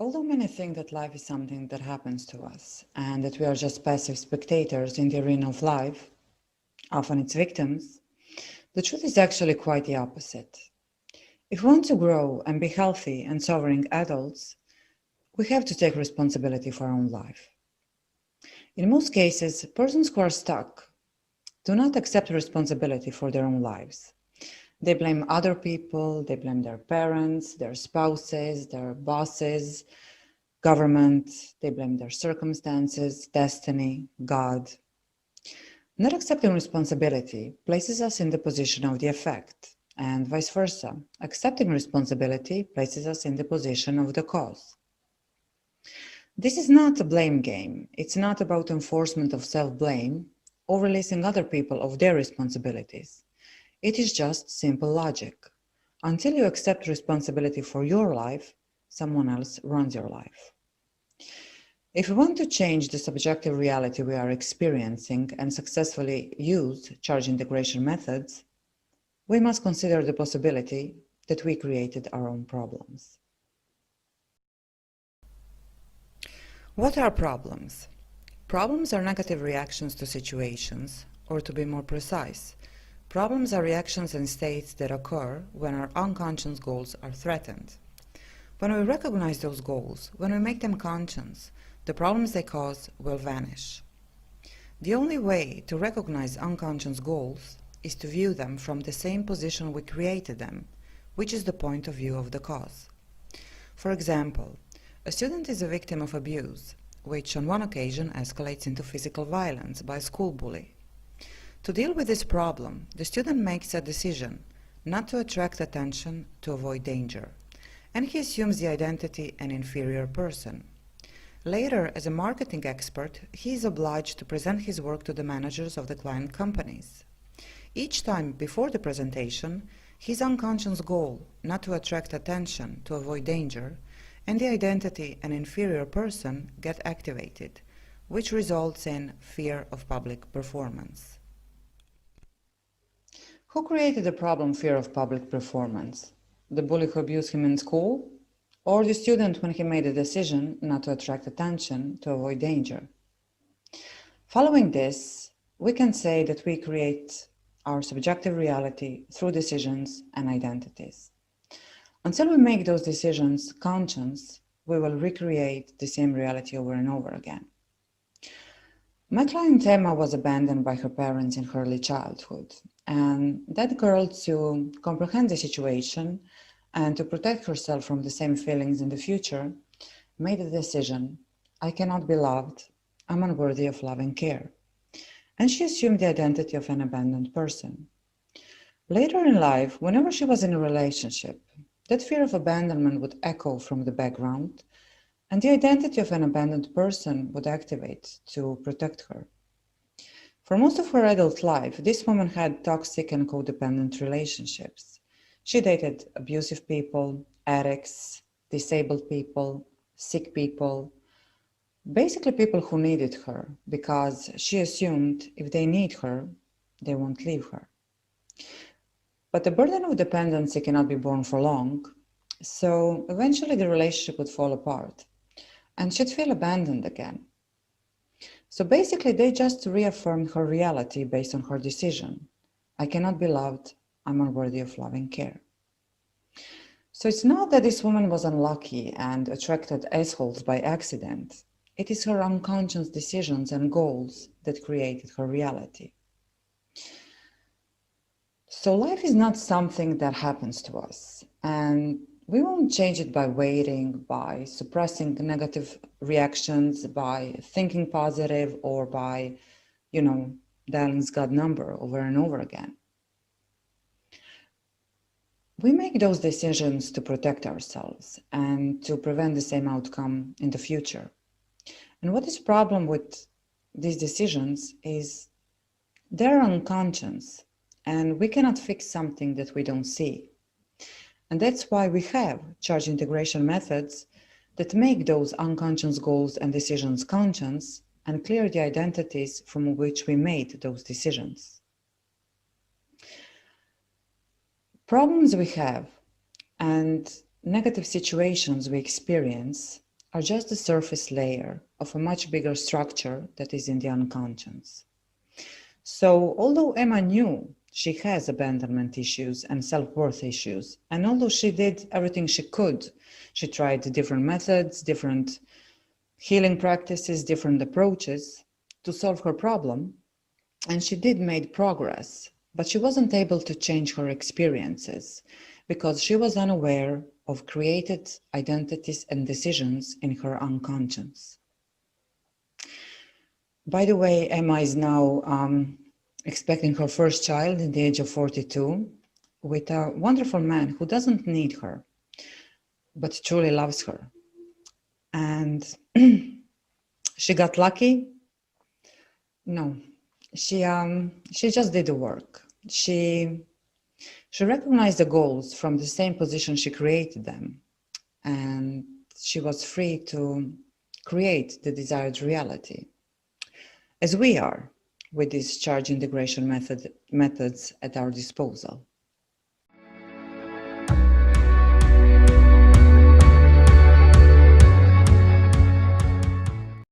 Although many think that life is something that happens to us and that we are just passive spectators in the arena of life, often its victims, the truth is actually quite the opposite. If we want to grow and be healthy and sovereign adults, we have to take responsibility for our own life. In most cases, persons who are stuck do not accept responsibility for their own lives. They blame other people, they blame their parents, their spouses, their bosses, government, they blame their circumstances, destiny, God. Not accepting responsibility places us in the position of the effect, and vice versa. Accepting responsibility places us in the position of the cause. This is not a blame game. It's not about enforcement of self-blame or releasing other people of their responsibilities. It is just simple logic. Until you accept responsibility for your life, someone else runs your life. If we want to change the subjective reality we are experiencing and successfully use charge integration methods, we must consider the possibility that we created our own problems. What are problems? Problems are negative reactions to situations, or to be more precise, problems are reactions and states that occur when our unconscious goals are threatened. When we recognize those goals, when we make them conscious, the problems they cause will vanish. The only way to recognize unconscious goals is to view them from the same position we created them, which is the point of view of the cause. For example, a student is a victim of abuse, which on one occasion escalates into physical violence by a school bully. To deal with this problem, the student makes a decision not to attract attention to avoid danger, and he assumes the identity an inferior person. Later, as a marketing expert, he is obliged to present his work to the managers of the client companies. Each time before the presentation, his unconscious goal, not to attract attention to avoid danger, and the identity an inferior person get activated, which results in fear of public performance. Who created the problem fear of public performance? The bully who abused him in school? Or the student when he made a decision not to attract attention to avoid danger? Following this, we can say that we create our subjective reality through decisions and identities. Until we make those decisions conscious, we will recreate the same reality over and over again. My client Emma was abandoned by her parents in her early childhood, and that girl, to comprehend the situation and to protect herself from the same feelings in the future, made a decision: I cannot be loved, I'm unworthy of love and care. And she assumed the identity of an abandoned person. Later in life, whenever she was in a relationship, that fear of abandonment would echo from the background, and the identity of an abandoned person would activate to protect her. For most of her adult life, this woman had toxic and codependent relationships. She dated abusive people, addicts, disabled people, sick people, basically people who needed her, because she assumed if they need her, they won't leave her. But the burden of dependency cannot be borne for long, so eventually the relationship would fall apart, and she'd feel abandoned again. So basically, they just reaffirmed her reality based on her decision. I cannot be loved, I'm unworthy of love and care. So it's not that this woman was unlucky and attracted assholes by accident. It is her unconscious decisions and goals that created her reality. So life is not something that happens to us, and we won't change it by waiting, by suppressing negative reactions, by thinking positive, or by, dialing God's number over and over again. We make those decisions to protect ourselves and to prevent the same outcome in the future. And what is the problem with these decisions is they're unconscious, and we cannot fix something that we don't see. And that's why we have charge integration methods that make those unconscious goals and decisions conscious and clear the identities from which we made those decisions. Problems we have and negative situations we experience are just the surface layer of a much bigger structure that is in the unconscious. So although Emma knew she has abandonment issues and self-worth issues, and although she did everything she could, she tried different methods, different healing practices, different approaches to solve her problem, and she did make progress, but she wasn't able to change her experiences because she was unaware of created identities and decisions in her unconscious. By the way, Emma is now expecting her first child at the age of 42 with a wonderful man who doesn't need her, but truly loves her. And she got lucky? No, she just did the work. She recognized the goals from the same position she created them, and she was free to create the desired reality, as we are with these charge integration methods at our disposal.